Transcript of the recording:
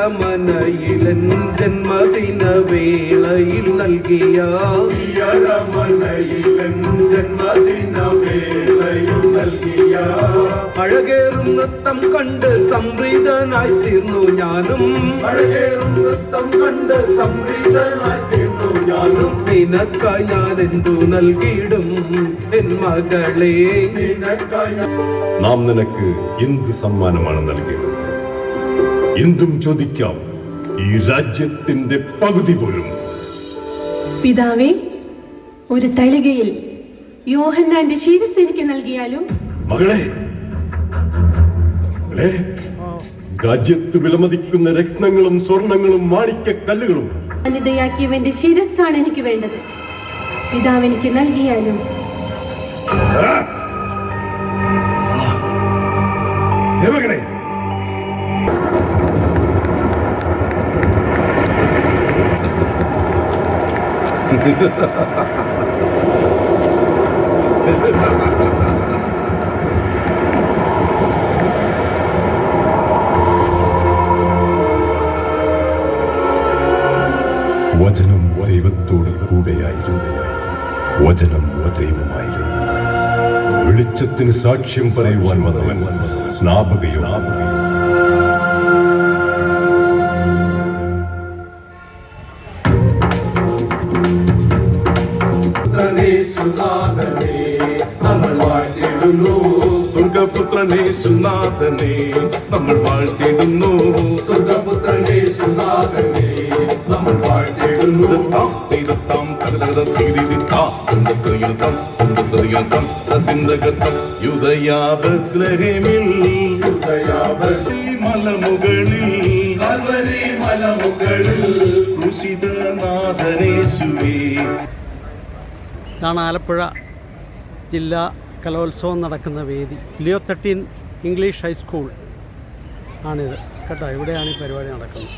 അരമനയിലൻ ജന്മദിന വേളയിൽ നൽകിയ അരമനയിലൻ ജന്മദിന വേളയിൽ നൽകിയ അഴകേറും നൃത്തം കണ്ട് സംപ്രീതനായി തീർന്നു ഞാനും. അഴകേറും നൃത്തം കണ്ട് സംപ്രീതനായി തീർന്നു ഞാനും. നിനക്കായി ഞാൻ എന്തു നൽകിയിടും എൻ മകളെ, നിനക്കായി. നാം നിനക്ക് എന്ത് സമ്മാനമാണ് നൽകേണ്ടത്? എന്തും ചോദിക്കാം, ഈ രാജ്യത്തിന്റെ പകുതി പോലും. പിതാവേ, ഒരു തളികയിൽ യോഹന്നാന്റെ ശിരസ് എനിക്ക് നൽകിയാലും? മകളെ, രാജ്യത്ത് വിലമതിക്കുന്ന രത്നങ്ങളും സ്വർണങ്ങളും മാണിക്യക്കല്ലുകളും അനിതയാക്കിയവന്റെ ശിരസ്സാണ് എനിക്ക് വേണ്ടത്. പിതാവ് എനിക്ക് നൽകിയാലും? സേവകനെ, വചനം ദൈവത്തോട് കൂടെയായിരുന്നു, വചനം ദൈവമായിരുന്നു. വെളിച്ചത്തിന് സാക്ഷ്യം പറയുവാൻ വന്നവൻ സ്നാപകയോ. സ്വർഗപുത്രനെ സുനാഥനെ നമ്മൾ വാഴ്ത്തിടുന്നു. സ്വർഗപുത്രനെ സുനാഥനെ നമ്മൾ വാഴ്ത്തിടുന്നു. ഇതാണ് ആലപ്പുഴ ജില്ലാ കലോത്സവം നടക്കുന്ന വേദി. ലിയോ 13 ഇംഗ്ലീഷ് ഹൈസ്കൂൾ ആണിത് കേട്ടോ. ഇവിടെയാണ് ഈ പരിപാടി നടക്കുന്നത്.